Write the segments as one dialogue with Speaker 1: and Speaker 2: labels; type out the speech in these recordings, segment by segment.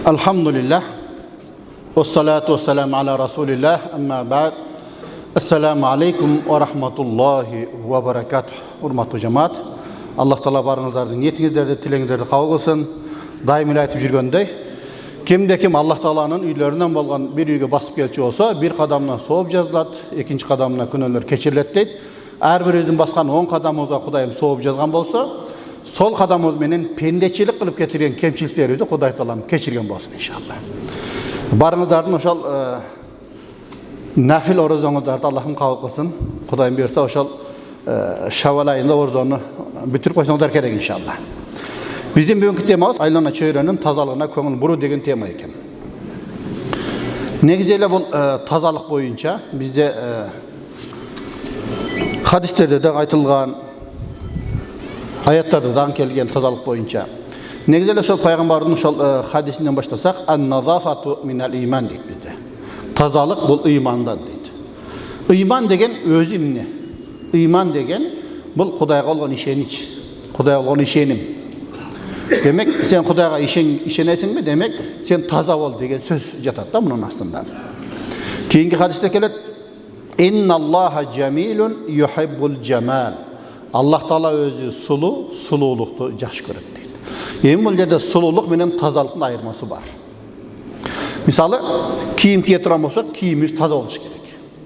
Speaker 1: Elhamdülillah. Vessalatu vesselamu ala Resulillah. Amma ba'd. Esselamu aleyküm ve rahmetullahi ve berekatuh. Hurmatlı cemaat. Allah Teala barınızlardı, niyetinizlerdi, tileğinizlerdi kabul kılsın. Daim aytып жүргөндөй, kimde kim Allah Teala'nın üylerinden bolgan bir üyge basıp gelçi olsa, bir kadamına soğup жазылат, ikinci kadamına günöller keçirilet deydi. Her birimizin baskan 10 kadamımızda Kudayım soğup жазған bolsa, sol kadamımız menen pendeçilik kılıp getirgen kemçiliklerimizi Kuday Teala'm keçirgen bolsun inşallah. Barınızlardan oşal nafil oruzonuňuzdardy Allah'ım kabul kılsın. Kudayım buyursa oşal Şawwal ayında oruzonu bitirip koysaňızlar kerek inşallah. Bizim bugünkü temamız aylana çöýrenin tazalığına köňül buru degen tema eken. Negizele bu tazalık boyunca bizde hadislerde de aytılgan, ayetlarda da kelgen tazalık boyunca. Negizele şol Peygamberimiz şol hadisinden başlasak, "En-nazafatu minel iman" deyip bizde. Tazalık bu imandan deydi. İman degen öz imni. İman degen bu Hudaýa bolgan işeniç. Hudaýa bolgan işenim. Demek sen Hudaýa işenesin mi? Demek sen taza bol degen söz jatat da bunun aslında. Keyinki hadiste kelet, "İnnallaha cemilun yuhibbul cemal." Allah Taala özü sulu, sululuktu jaş görüp deydi. Emin bu yerde sululuk menen tazalıktın ayırması var. Misalı kiyim kiyetiren bolsak, kiyimimiz taza boluş gerek.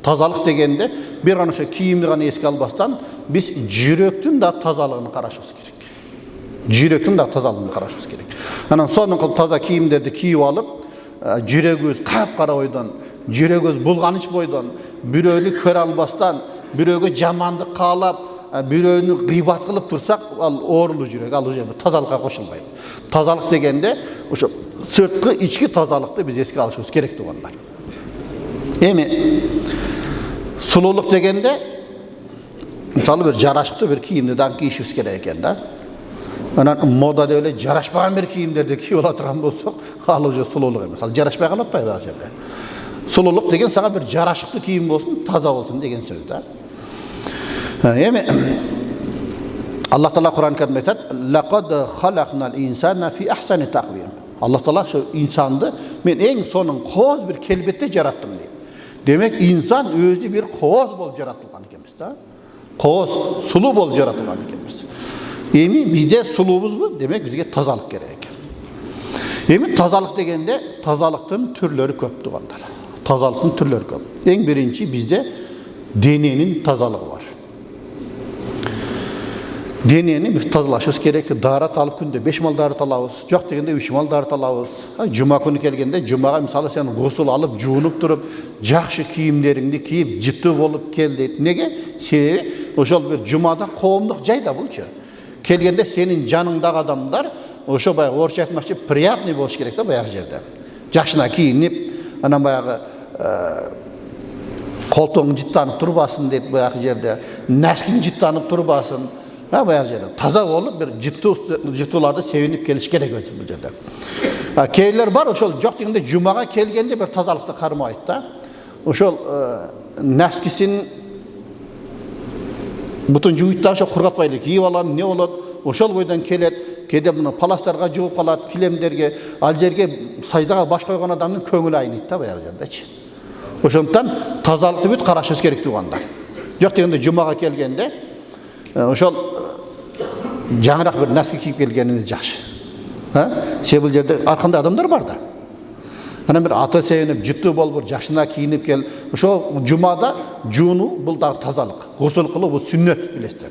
Speaker 1: Tazalık degende bir an şu kiyimni gana eski albastan biz jürektün da tazalığını karaşыбыз gerek. Jürektün da tazalığını karaşыбыз gerek. Anan sonun taza kiyimlerdi kiyip alıp, jüregöz kapkara boydan, jüregöz bulganyç boydan, biröýünü kör albastan, biröýge jamandyk kalap, biröýünü gıйбат kılıp tursak, al oorulu jürek, al tazalıkka koşulmaydı. Tazalık degende oşo sırtkı içki tazalıkты biz eski alışыбыз gerek diýenler. Emi sululuk degende misalı bir jaraşıklı bir kiyimden kiyişimiz gerek eken da. Anan modada öyle jaraşmagan bir kiyimlerde kiyip oturan bolsak, al sululuk emas. Al jaraşmay kalatpaydy o jerde. Sululuk degen sağa bir jaraşıklı kiyim bolsun, taza bolsun degen söz da. Emi Allah Teala Kur'an-ı Kerim'de aytat, "Laqad halaqnal insana fi ahsani taqvim." Allah Teala şu insandı men en sonun koz bir kelbette jarattım deyip. Demek insan özü bir koz bol jaratılgan ekemiz da. Koz, sulu bol jaratılgan ekemiz. Emi bizde sulubuz bu, demek bizge tazalık gerek eken. Emi tazalık degende tazalıktın türleri köp diýenler. Tazalıktın türleri köp. En birinci bizde denenin tazalığı var. Deneni biz tazalaşыбыз gerek. Darat alıp günde 5 mal darat alabız. Jok degende 3 mal darat alabız. Juma günü kelgende jumaga misalı sen gosul alıp, juunup turup, jakşı kiyimlerini kiyip, jitty bolup kel deyip. Nege? Sebebi oşol bir jumada koomluk jayda bulçu. Kelgende senin janыңdaky adamlar oşo bayağı orça aytmakçı приятный boluş gerek da bayağı jerde. Jakşına kiyinip, anan bayağı koltuğun jittanyp turbasın deyip bayağı jerde, näskin jittanyp turbasın. Ha bayağı jerde. Taza bolup bir jittularda sevinip geliş gerek özü bu jerde. Keyler var oşol jok degende jumaga kelgende bir tazalıkta karmaydı da. Oşol näskisin bütün juýutda şo kurgatpayly kiyip alam, ne bolat? Oşol boydan kelet, kede bunu palastarga juup kalat, kilemlerge, al jerge sajdaga baş koygan adamdын köňüli aýnyt da bayağı jerdeçi. Oşondan tazalykty bit karaşybыз gerek diýenler. Jok degende jumaga kelgende oşol jaňyrak bir näski kiyip gelgeniniz jakşy. Ha? Sebul jerde arkanda adamlar bar da. Ana bir ata sevinip, jitty bolup, jakşyna kiyinip gel. Oşo jumada juunu bul da tazalyk. Gosul kılıp bu sünnet bilesler.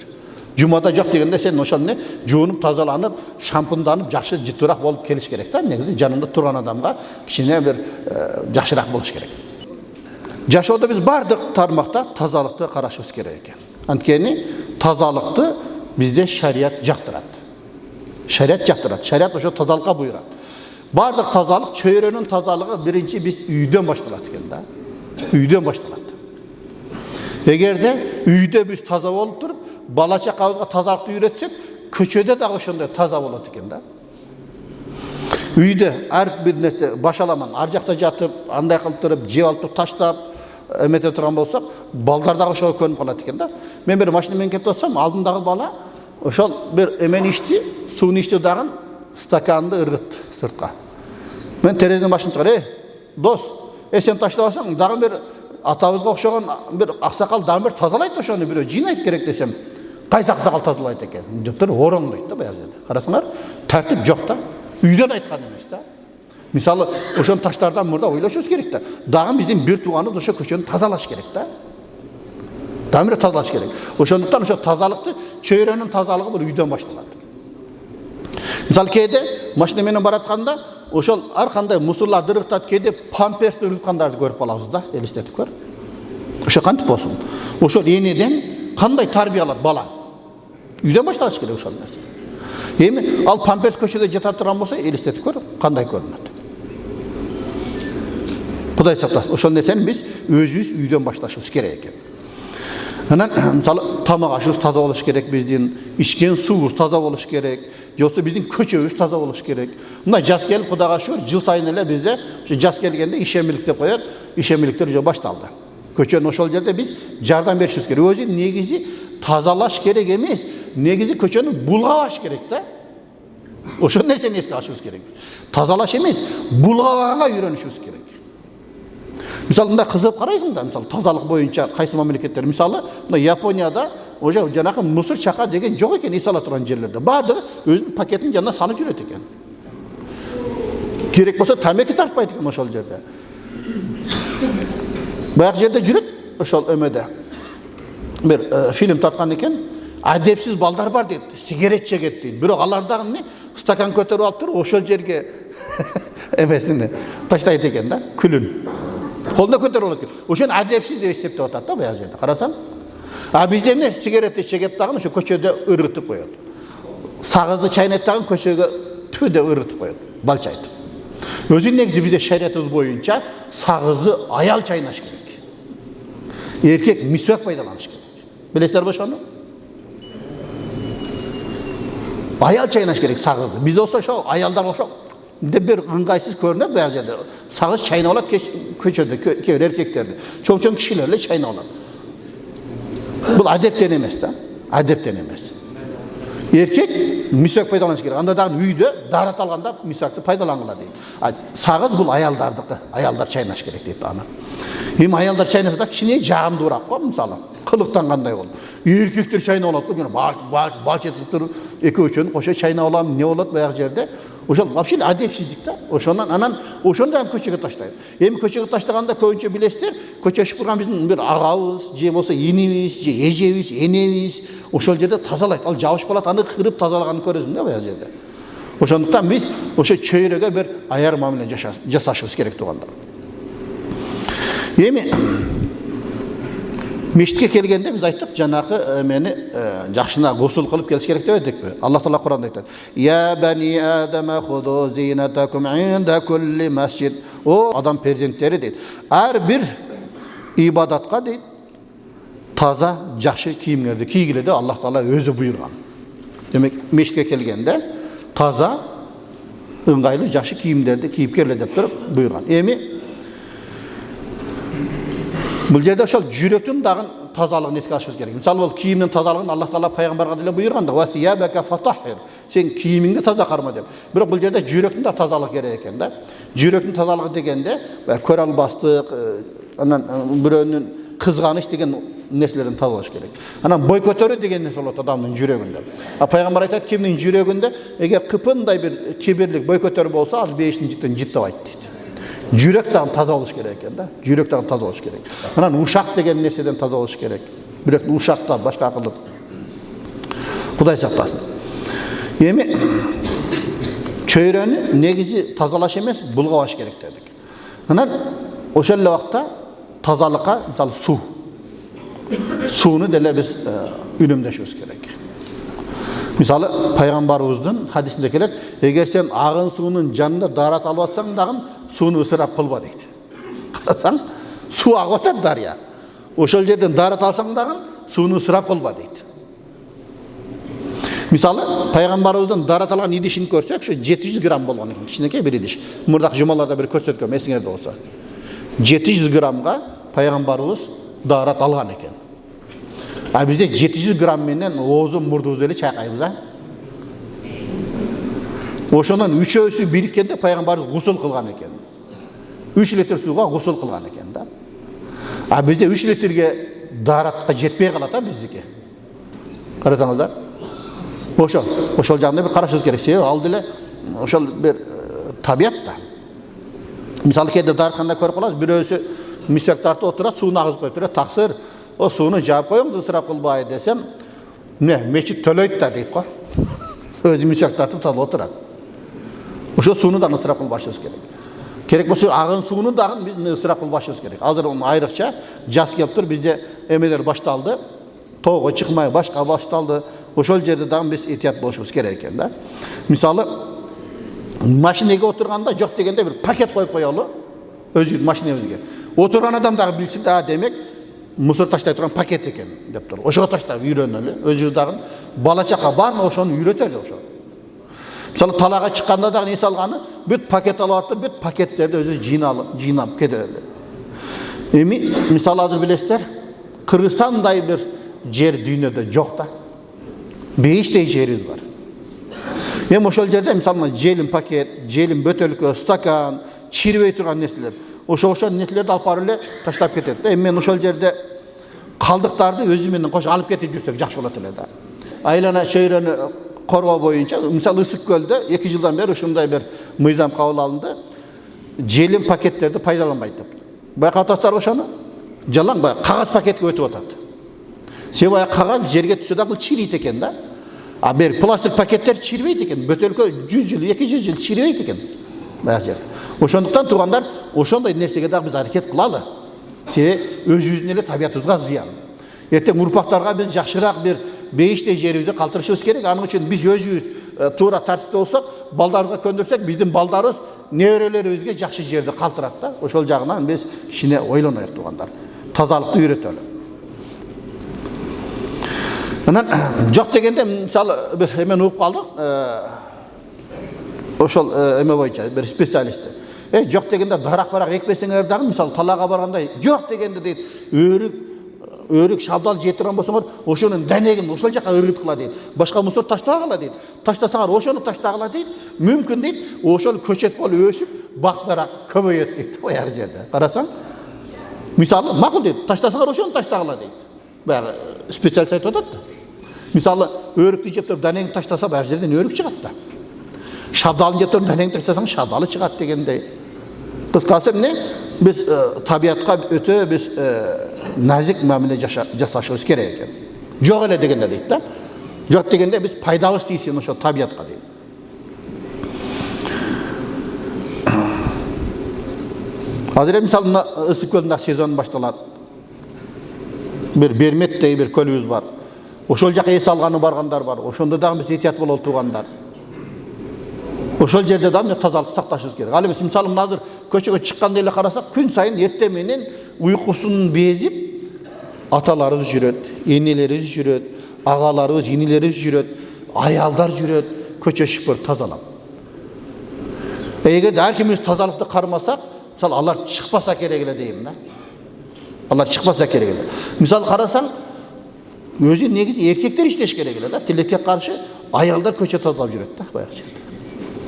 Speaker 1: Jumada jok degende sen oşol ne? Juunup tazalanyp, şampundanyp, jakşı jittyrak bolup keliş gerek da. Negidi janynda turgan adamga kiçine bir jakşyrak boluş gerek. Jaşoda biz bardyk tarmakta tazalykty karaşybыз gerek eken. Antkeni tazalykty bizde şeriat jaktyrat. Şeriat jaktyrat. Şeriat oşo tazalykka buyurat. Bardyk tazalyk, çöýrenin tazalygy birinci biz üýden başlalat eken da. Üýden başlalat. Egerde üýde biz taza bolup turup, bala çakabızga tazalykty üýretsek, köçede de oşonda taza bolat eken da. Üýde her bir nerse başalaman, arjakta jatyp, anday kılıp turup, jep alıp taşlap, emete turan bolsak, baldardagy oşo könüp kalat eken da. Men bir maşina menip ketip atsam, aldymdagy bala oşol bir emen içti, suwuny içti dagyn stakandy ırgıt sırtqa. Мен терезенің башын шығар, дос, сен таштабасаң, дағы бір атабызға оқшаған бір ақсақал дағы бір тазалайды ошаны біреу жинайды керек десем, қайсы ақсақал тазалайды екен? Деп тұр, орын дейді да баяғы жерде. Қарасаңар, тәртіп жоқ та, үйден айтқан емес та. Мысалы, ошон таштардан мұрда ойлашуыз керек та. Дағы бізден бір туғанымыз ошо көшені тазалаш керек та. Дамыр тазалаш керек. Ошондуктан ошо тазалыкты, чөйрөнүн тазалыгы бул үйдөн башталат. Мисалы кейде машина менен баратканда, ошол ар кандай мусорлар дырыктат, кейде памперсти ырыткандарды көрүп калабыз да, элестетип көр. Ошо кантип болсун? Ошол энеден кандай тарбия алат бала? Үйдөн башталыш керек ошол нерсе. Эми ал памперс көчөдө жата турган болсо, элестетип көр, кандай көрүнөт. Кудай сактасын. Ошол нерсени биз өзүбүз үйдөн башташыбыз керек экен. Анан мисалы тамак ашыбыз таза болуш керек, биздин ичкен суубуз таза болуш керек, жоксо биздин көчөбүз таза болуш керек. Мына жаз келип Кудайга шүгүр, жыл сайын эле бизде ошо жаз келгенде ишемилик деп коёт, ишемиликтер уже башталды. Көчөнү ошол жерде биз жардам беришибиз керек. Өзү негизи тазалаш керек эмес, негизи көчөнү булгабаш керек да. Ошол нерсени эске алышыбыз керек. Тазалаш эмес, булгабаганга үйрөнүшүбүз керек. Мисалы, мындай кызыгып карайсың да, мисалы тазалык боюнча кайсы мамлекеттер, мисалы, мына Японияда уже жанакы мусор чака деген жок экен, эс ала турган жерлерде. Баардыгы өзүнүн пакетин жанына салып жүрөт экен. Керек болсо тамеки тартпайт экен ошол жерде. Баягы жерде жүрөт, ошол өмөдө. Бир фильм тарткан экен, адепсиз балдар бар дейт, сигарет чегет дейт. Бирок алар дагы эмне, стакан көтөрүп алып туруп, ошол жерге эмесин таштайт экен да, күлүн. Колунда көтөрүп алат экен. Ошону адепсиз деп эсептеп атат да баягы жерде. Карасаң, бизде эмне, сигаретти чегеп дагы ошо көчөдө ыргытып коёт. Сагызды чайнайт дагы көчөгө түбү деп ыргытып коёт, балчайт. Өзү негизи бизде шариятыбыз боюнча сагызды аял чайнаш керек. Эркек мисвак пайдаланыш керек. Билесиздерби ошону? Аял чайнаш керек сагызды. Бизде болсо ошо аялдар ошо деп бир ыңгайсыз көрүнөт баягы жерде. Сагыз чайнап алат көчөдө, кээ бир эркектерди. Чоң-чоң кишилер эле чайнап алат. Бул адептен эмес да, адептен эмес. Эркек мисвак пайдаланыш керек. Анда дагы үйдө дарат алганда мисвакты пайдалангыла дейт. Сагыз бул аялдардыкы, аялдар чайнаш керек дейт аны. Эми аялдар чайнаса да кичине жагымдуураак го, мисалы. Кылыктан кандай болот. Эркектер чайнап алат го, жана балчетип туруп, экөөчөнү кошо чайнап алам, эмне болот баягы жерде? Ошол вообще адепсиздик да. Ошондон анан ошондо ham көчөгө таштайт. Эми көчөгө таштаганда көбүнчө билесиздер, көчө шыпырган биздин бир агабыз, же болсо энебиз, же эжебиз, энебиз ошол жерде тазалайт. Ал жабышып калат, аны кырып тазалаганын көрөсүң да баягы жерде. Ошондуктан биз ошо чөйрөгө бир аяр мамиле жасашыбыз керек тугандар. Эми мешітке келгенде біз айттық, жанақы мені жақшына ғусул қылып келіс керек деп едік пе? Аллах Таала Құранда айтады: "Я бани Адама худу зинатакум инда кулли масжид." О адам перзенттері дейді. Әрбір ибадатқа дейді, таза, жақшы киімдерді кигіле деп Аллах Таала өзі бұйырған. Демек, мешітке келгенде таза, ыңғайлы, жақшы киімдерді киіп келе деп тұрып бұйырған. Эми бұл жерде ошол жүректің дагы тазалыгын эске алышыбыз керек. Мисалы, ол кийимдин тазалыгын Аллах Таала пайгамбарга деле буйрган да: "Ва сиябака фатахир." Сен кийимиңди таза карма деп. Бирок бұл жерде жүректің да тазалык керек экен да. Жүректің тазалыгы дегенде көрө албастык, анан бирөөнүн кызганыч деген нерселерден тазалаш керек. Анан бой көтөрүү деген нерсе болот адамдын жүрөгүндө. Пайгамбар айтат, кимдин жүрөгүндө эгер кыпындай бир кибирлик, бой көтөрүү болсо, ал бейиштин життен життабайт дейт. Жүрек дагы таза болуш керек экен да. Жүрек дагы таза болуш керек. Анан ушак деген нерседен таза болуш керек. Бирок ушакта башка кылып Кудай сактасын. Эми чөйрөнү негизи тазалаш эмес, булгабаш керек дедик. Анан ошол эле убакта тазалыкка, мисалы, сууну деле биз үнөмдөшүбүз керек. Мисалы, пайгамбарыбыздын хадисинде келет: "Эгер сен агын суунун жанында дарат алып атсаң дагы сууну ысырап кылба" дейт. Карасаң, суу агып атат дария. Ошол жерден дарат алсаң дагы сууну ысырап кылба дейт. Мисалы, пайгамбарыбыздын дарат алган идишин көрсөк, ошо 700 грамм болгон экен, кичинекей бир идиш. Мурдакы жумаларда бир көрсөткөм, эсиңерде болсо. 700 граммга пайгамбарыбыз дарат алган экен. А бизде 700 грамм менен оозу мурдубузду эле чайкайбыз, а? Ошонун үчөөсү бириккенде пайгамбар гусул кылган экен. 3 литр сууга гусул кылган экен да. А бизде 3 литрге даратка жетпей калат да биздики. Карасаңыздар. Ошол жагында бир карашыбыз керек. Себеби ал деле ошол бир табият да. Мисалы кээде даратканда көрүп калабыз, бирөөсү мисак тартып отурат, сууну агызып коюп турат. Таксыр, о сууну жаап коюңуз, ысырап кылбай десем, мечит төлөйт да дейт го. Өзү мисак тартып тазалап отурат. Ошо сууну да ысырап кылбашыбыз керек. Керек болсо агын сууну дагы биз ысырап кылбашыбыз керек. Азыр айрыкча жаз келип тур, бизде эмелер башталды. Тоого чыкмай башка башталды. Ошол жерде дагы биз этият болушубуз керек экен да. Мисалы машинеге отурганда жок дегенде бир пакет коюп коелу. Өзүбүздүн машинебизге. Отурган адам дагы билсин да, демек мусор таштай турган пакет экен деп тур. Ошого таштап үйрөнөлү. Өзүбүз дагы бала чака барын ошону үйрөтөлү ошо. Мисалы талаага чыкканда дагы эс алганы бүт пакет алып артып, бүт пакеттерди өзү жыйнап кетели. Эми мисалы азыр билесиздер, Кыргызстандай бир жер дүйнөдө жок да. 5тей жерибиз бар. Эми ошол жерде мисалы желим пакет, желим бөтөлкө, стакан, чирбей турган нерселер. Ошол нерселерди алып барып эле таштап кетет. Эми мен ошол жерде калдыктарды өзү менен кошо алып кетип жүрсөк жакшы болот эле да. Айлана чөйрөнү коргоо боюнча, мисалы Ысык көлдө 2 жылдан бери ушундай бир мыйзам кабыл алынды. Желим пакеттерди пайдаланбайт деп. Байкап атасыздарбы ошону? Жалаң баягы кагаз пакетке өтүп атат. Себеби баягы кагаз жерге түшсө дагы чирийт экен да. А бер пластик пакеттер чирбейт экен. Бөтөлкө 100 жыл, 200 жыл чирбейт экен. Баягы жерде. Ошондуктан туугандар, ошондой нерсеге дагы биз аракет кылалы. Себеби өзүбүздүн эле табиятыбызга зыян. Эртең урпактарга биз жакшыраак бир бейиштей жерибизди калтырышыбыз керек. Анын үчүн биз өзүбүз туура тартипте болсок, балдарыбызга көндүрсөк, биздин балдарыбыз неберелерибизге жакшы жерди калтырат да. Ошол жагынан биз кичине ойлонойлук туугандар. Тазалыкты үйрөтөлү. Анан жок дегенде мисалы бир эмен угуп калдым. Ошол эме боюнча бир специалисти. Жок дегенде дарак-барак экпесеңер дагы мисалы талаага барганда жок дегенде дейт, өрүк шабдал жей турган болсоңор, ошонун денегин ошол жака ыргыткыла дейт. Башка мусор таштагыла дейт. Таштасаңар ошону таштагыла дейт. Мүмкүн дейт, ошол көчөт болуп өсүп, бактара көбөйөт дейт баягы жерде. Карасаң, мисалы макул дейт, таштасаңар ошону таштагыла дейт. Баягы специалист айтып атат да. Мисалы өрүктү жеп туруп денегин таштаса, баягы жерден өрүк чыгат да. Шабдалын жеп туруп денегин таштасаң, шабдалы чыгат дегендей. Кыскасы эмне? Биз табиятка өтө биз назик мамиле жасашыбыз керек экен. Жок эле дегенде дейт да. Жок дегенде биз пайдабыз тийсин ошо табиятка дейт. Азыр мисалы Ысык көлүндө сезон башталат. Бир Берметтей бир көлүбүз бар. Ошол жака эс алганы баргандар бар. Ошондо дагы биз этият бололу туугандар. Ошол жерде дагы тазалыкты сакташыбыз керек. Ал эмес мисалы азыр көчөгө чыкканда эле карасак, күн сайын эртең менен уйкусун безип аталарыбыз жүрөт, энелерибиз жүрөт, агаларыбыз, инилерибиз жүрөт, аялдар жүрөт, көчө шыпыр тазалап. Эгерде ар кимибиз тазалыкты кармасак, мисалы алар чыкпаса керек эле дейм да. Алар чыкпаса керек эле. Мисалы карасаң, өзү негизи эркектер иштеш керек эле да. Тилекке каршы аялдар көчө тазалап жүрөт да баягы жерде.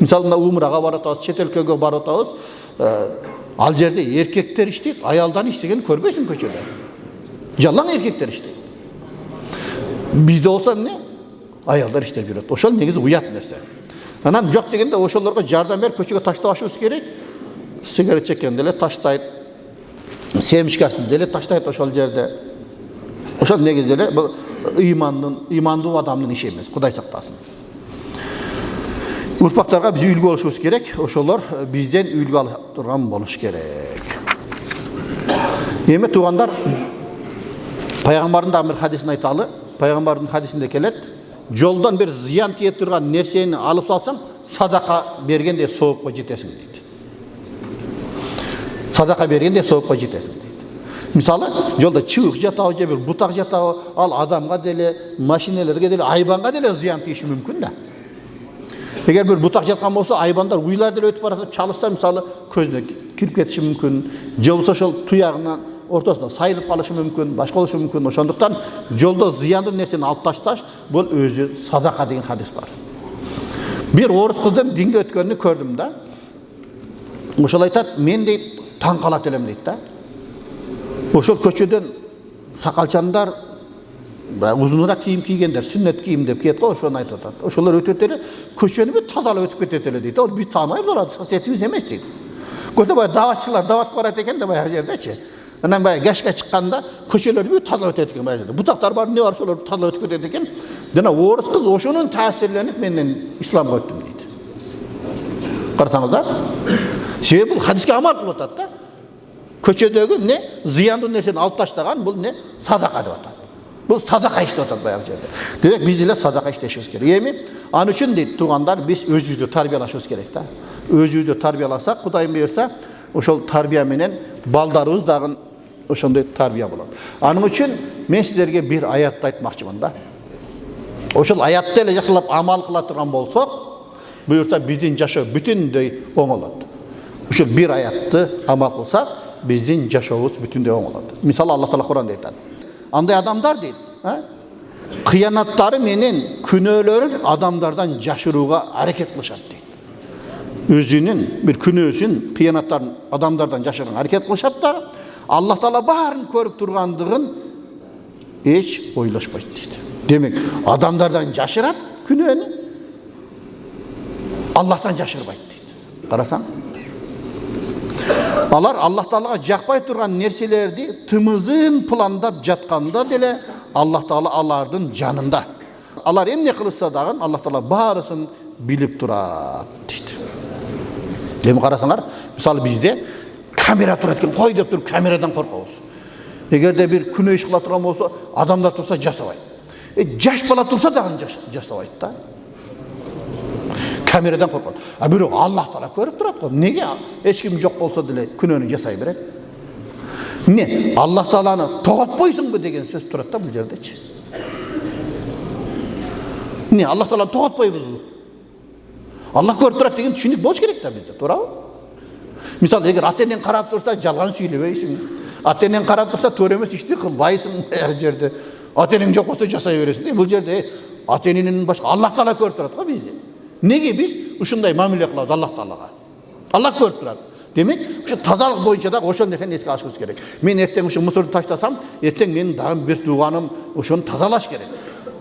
Speaker 1: Мисалы умрага барып атабыз, чет өлкөгө барып атабыз, ал жерде эркектер иштейт, аялдан иштеген көрбөйсүң көчөдө. Жалаң эркектер иштейт. Бизде болсо эмне? Аялдар иштеп жүрөт. Ошол негизи уят нерсе. Анан жок дегенде ошолорго жардам берип көчөгө таштабашыбыз керек. Сигарет чеккенде эле таштайт. Семишкасын деле таштайт ошол жерде. Ошол негизи эле бул ыймандуу адамдын иши эмес. Кудай сактасын. Урпактарга биз үлгү болушубуз керек. Ошолор бизден үлгү алып турган болуш керек. Эми туугандар, пайгамбардын да бир хадисин айталы. Пайгамбардын хадисинде келет: жолдон бир зыян тие турган нерсени алып салсаң, садака бергенде соопко жетесиң дейт. Садака бергенде соопко жетесиң дейт. Мисалы, жолдо чыбык жатабы же бир бутак жатабы, ал адамга деле, машиналарга деле, айбанга деле зыян тийиши мүмкүн да. Эгер бир бутак жаткан болсо, айбандар уйлар деле өтүп баратып чалышса, мисалы, көзүнө кирип кетиши мүмкүн, же болбосо ошол туягынан ортосунда сайылып калышы мүмкүн, башка болушу мүмкүн. Ошондуктан жолдо зыяндуу нерсени алып ташташ бул өзү садака деген хадис бар. Bir орыс kızdan dinge ötkөнünü gördüm da. Ошол айтат, мен дейт таң калат элем дейт да. Ошол көчөдөн сакалчандар, узунураак кийим кийгендер, сүннет кийим деп киет го, ошону айтып атат. Ошолор өтөт эле, көчөнү бүт тазалап өтүп кетет эле дейт. Ол бүт таанайбыз алар, сетибиз эмес дейт. Көтө баягы даватчылар дават барат экен да баягы жердечи. Анан баягы кешке чыкканда көчөлөрдү бүт тазалап өтөт экен баягы жерде. Бутактар бар, не бар, ошолорду тазалап өтүп кетет экен. Жана орыс кыз ошонун таасирленип менден исламга өттүм дейт. Карасаңыздар. Себеби бул хадиске амал кылып атат да. Көчөдөгү не зыяндуу нерсени алып таштаган бул не садака деп атат. Бул садака иштеп атат баягы жерде. Демек биз деле садака иштешибиз керек. Эми аны үчүн дейт туугандар, биз өзүбүздү тарбиялашыбыз керек да. Өзүбүздү тарбияласак, Кудайым буйрса, ошол тарбия менен балдарыбыз дагы ошондой тарбия болот. Анын үчүн мен сиздерге бир аятты айтмакчымын да. Ошол аятты эле жакшылап амал кыла турган болсок, буйрса биздин жашоо бүтүндөй оңолот. Ошол бир аятты амал кылсак, биздин жашообуз бүтүндөй оңолот. Мисалы Аллах Таала Куранда айтат. Андай адамдар дейт, кыянаттары менен күнөөлөрүн адамдардан жашырууга аракет кылышат дейт. Өзүнүн бир күнөөсүн, кыянаттарын адамдардан жашырууга аракет кылышат да, Аллах Таала баарын көрүп тургандыгын эч ойлошпойт дейт. Демек, адамдардан жашырат күнөөнү, Аллахтан жашырбайт дейт. Карасаң, алар Аллах Таалага жакпай турган нерселерди тымызын пландап жатканда деле Аллах Таала алардын жанында. Алар эмне кылышса дагы Аллах Таала баарысын билип турат дейт. Эми карасаңар, мисалы бизде камера турат экен, кой деп туруп камерадан коркобуз. Эгерде бир күнөө иш кыла турган болсо, адамдар турса жасабайт. Жаш бала турса дагы жасабайт да. Камерадан коркот. А бирок Аллах Таала көрүп турат го. Неге эч ким жок болсо деле күнөөнү жасай берет? Не, Аллах Тааланы тоготпойсуңбу деген сөз турат да бул жердечи. Не, Аллах Тааланы тоготпойбузбу? Аллах көрүп турат деген түшүнүк болуш керек да бизде, туурабы? Мисалы, эгер ата-энең карап турса, жалган сүйлөбөйсүң. Ата-энең карап турса, туура эмес ишти кылбайсың баягы жерде. Ата-энең жок болсо жасай бересиң. Бул жерде ата-эненин башка Аллах Таала көрүп турат го бизди. Неге биз ушундай мамиле кылабыз Аллах Таалага? Аллах көрүп турат. Демек, ушу тазалык боюнча да ошол нерсени эске алышыбыз керек. Мен эртең ушу мусорду таштасам, эртең менин дагы бир тууганым ошону тазалаш керек.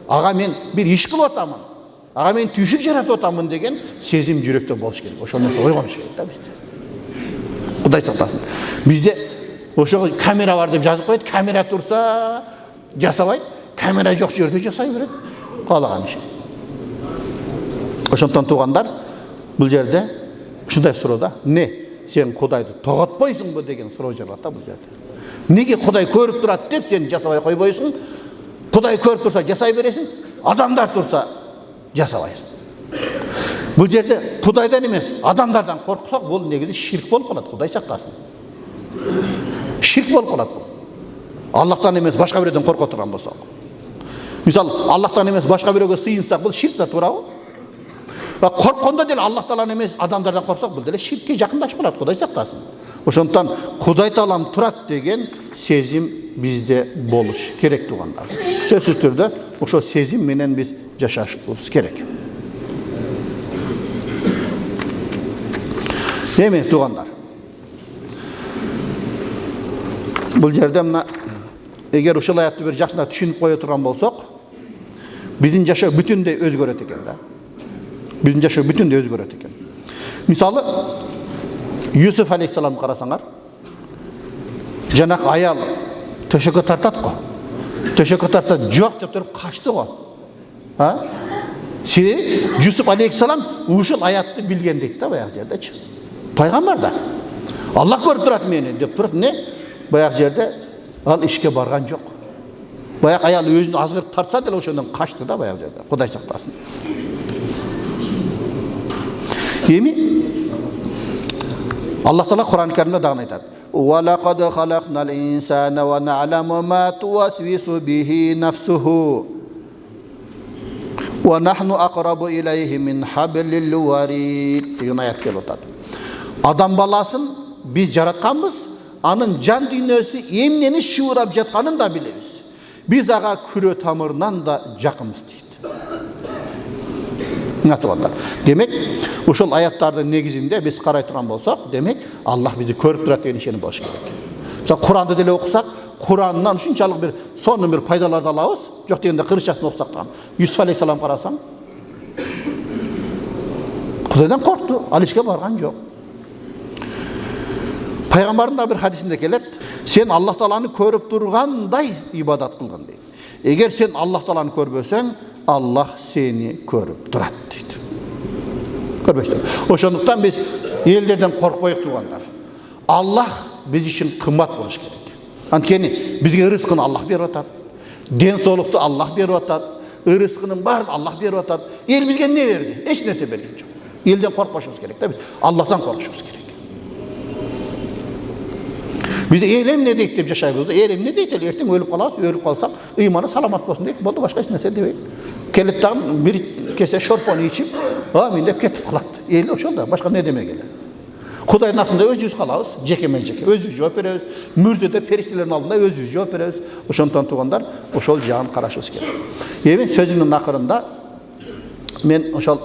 Speaker 1: Ага мен бир иш кылып атамын. Ага мен түйшүк жаратып атамын деген сезим жүрөктө болуш керек. Ошол нерсе ойгонуш керек да бизде. Кудай сактасын. Бизде ошого камера бар деп жазып коет, камера турса жасабайт, камера жок жерде жасай берет. Каалаган ишин. Ошондон туугандар, бул жерде ушундай суроодо, не сен Кудайды тоготпойсуңбу деген суроо жаралат да бул жерде. Неге Кудай көрүп турат деп сен жасабай койбойсуң? Кудай көрүп турса жасай бересиң, адамдар турса жасабайсың. Бул жерде Кудайдан эмес, адамдардан корксак, бул негизи ширк болуп калат, Кудай сактасын. Ширк болуп калат бул. Аллахтан эмес, башка бирөөдөн корко турган болсок. Мисалы, Аллахтан эмес, башка бирөөгө сыйынсак, бул ширк да, туурабы? Корккондо деле Аллах Тааланы эмес, адамдардан корксак, бул деле ширкке жакындашып калат, Кудай сактасын. Ошондон Кудай Таалам турат деген сезим бизде болуш керек туугандар. Сөзсүз түрдө ошол сезим менен биз жашашыбыз керек. Эми туугандар, бул жерде мына эгер ушул аятты бир жакшына түшүнүп кое турган болсок, биздин жашоо бүтүндөй өзгөрөт экен да. Биздин жашоо бүтүндөй өзгөрөт экен. Мисалы, Юсуф алейхиссаламды карасаңар, жанак аял төшөккө тартат го. Төшөккө тартса жок деп туруп качты го. Себеби Юсуф алейхиссалам ушул аятты билген дейт да баягы жердечи. Пайгамбар да. Аллах көрүп турат мени деп туруп не? Баягы жерде ал ишке барган жок. Баягы аял өзүн азгырып тартса деле ошондон качты да баягы жерде. Кудай сактасын. Эми Аллах Таала Кур'ан-ы Каримде дагы айтат. Ва лaqad халaqнал инсана ва на'ламу ма туwaswisu bihi nafsuhu ва нахну aqrabu ilayhi min hablil warid. Деген аят келип атат. Адам баласын биз жаратканбыз, анын жан дүйнөсү эмнени шуурап жатканын да билебиз. Биз ага күрө тамырынан да жакынбыз дейт. Tuğanlar. Demek uşul ayattardын negizinde biz karay turan bolsak, demek Allah bizi körüp turat деген işeni boş gerek. Mesela Kur'an'da dele okusak, Kur'an'dan şunçalık bir sonun bir paydalar da alabız. Yok degende kırışasını okusak da. Yusuf Aleyhisselam karasan, Kudaydan korktu. Alişke bargan yok. Peygamberin da bir hadisinde gelir. Sen Allah Taala'nı körüp durganday ibadat kılgın deydi. Eğer sen Allah Taala'nı körbösen, Allah seni körüp durat deydi. Körbeşler. Oşonduktan biz ellerden korkmayık tuğanlar. Allah biz için kımmat boluş gerek. Antkeni bizge rızkını Allah berip atat. Den soğluktu Allah berip atat. Rızkının barını Allah berip atat. El bizge ne verdi? Hiç nerse berdi yok. Elden korkmaşımız gerek tabii. Allah'tan korkuşumuz gerek. Biz de eylem ne deyip de yaşayımızda, eylem ne deyip de erten ölüp kalarız, ölüp kalsak, imanı salamat olsun deyip, boldu başka hiç nese deyip. Kelittan bir kese şorponu içip, amin de ketip kalattı. Eyle o şolda, başka ne demeye gelir? Kudayın altında öz yüz kalarız, cekemez ceke, öz yüz cevap veririz. Mürdede periştilerin altında öz yüz cevap veririz. O şondan tuğanlar, o şol cihan karaşız gerek. Yemin sözümün akırında, men o şol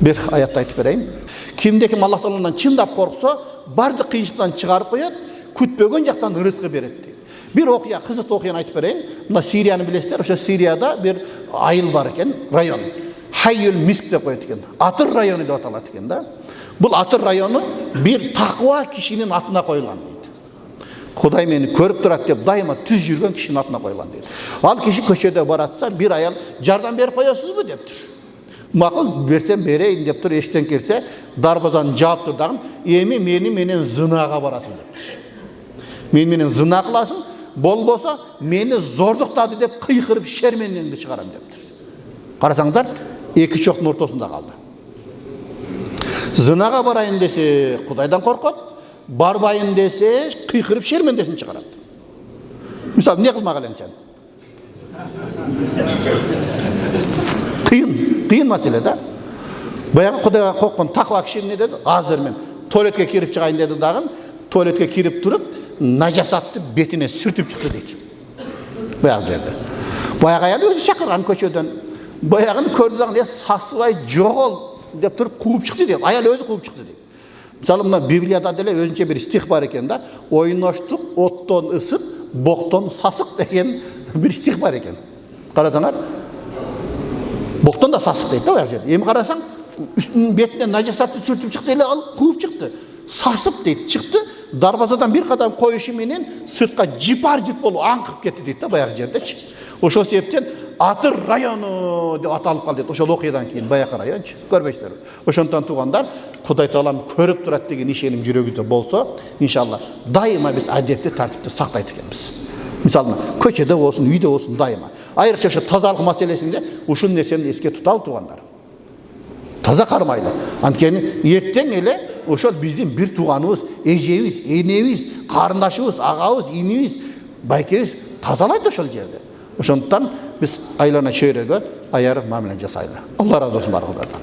Speaker 1: bir ayatta aytıp bereyim. Kimdeki Allah Taala'dan çımdap korksa, bardı kıyınçlıktan çıkarıp koyat, kütbögön jaktan rızkı beret deydi. Bir okuya, kızıt okuyan aytıp bereyim. Buna Siriyany bilesizler, oşa Siriyada bir ayıl var eken, rayon. Hayyül Misk dep koyat eken. Atır rayonu dep atalat eken da. Bul Atır rayonu bir takva kişinin atına koyulan deydi. Kuday meni körüp durat dep daima tüz yürgen kişinin atına koyulan deydi. Al kişi köşede baratsa bir ayal jardan berip koyasız mı deptir. Makul versem bereyin dep tur eşten kirse darbadan jawap turdan emi meni zınaga barasın deptir. Meni zına kılasın, bolbosa meni zorduktady dep kıykırıp şermenini çıkaram deptir. Karasaňlar iki çoktun ortasında kaldı. Zınaga barayın dese Kudaydan korkat, barbayın dese kıykırıp şermendesini çıkaram. Misal ne kılmak elen sen? Kıyın mesele de. Bayağı Kudaydan korkman takva kişi ne dedi? Hazır men tuvaletke kirip çıkayın dedi dağın. Tuvaletke kirip durup najasatты betine sürtüp çıktı deydi. Bayağı derdi. Bayağı ayağını özü çakırgan köşeden. Bayağını kördü dağın diye sasıvay jogol dep turup kuup çıktı deydi. Ayal özü kuup çıktı deydi. Misalı mına Bibliyada dele özünçe bir istihbar eken da oynaştık, otton ısık, bokton sasık degen bir istihbar eken. Karasaňlar bokton da sasık deydi de o yer. Emi karasaň üstünün betine najasatты sürtüp çıktı ele alıp kuup çıktı. Sasıp deydi çıktı. Darbazadan bir kadam koyuşu menen sırtka jipar jip bolup aňkyp ketdi deydi de bayağı жерdeçi. Oşo sebepten Atır rayonu dep atalyp kaldy deydi. Oşol okuyadan keyin bayağı rayon görbeşler. Oşondan tuğanlar Kuday Taala'm körüp turat degen işenim jürөгündө bolsa, inşallah daima biz adetli tartipti saktayt ekenmiz. Misalı köçede bolsun, uyda bolsun daima. Ayrıca şu tazalyk maselesinde uşul nerseni eske tutal tuğanlar. Taza karmaylı. Antkeni erten ele oşol bizdin bir tuğanыбыз, ejebiz, enebis, karındaşыбыз, agabız, inimiz, baykebis tazalayt oşol jerde. Oşondan biz aylana çöyrege ayar mamile jasaylı. Allah razı olsun barkılardan.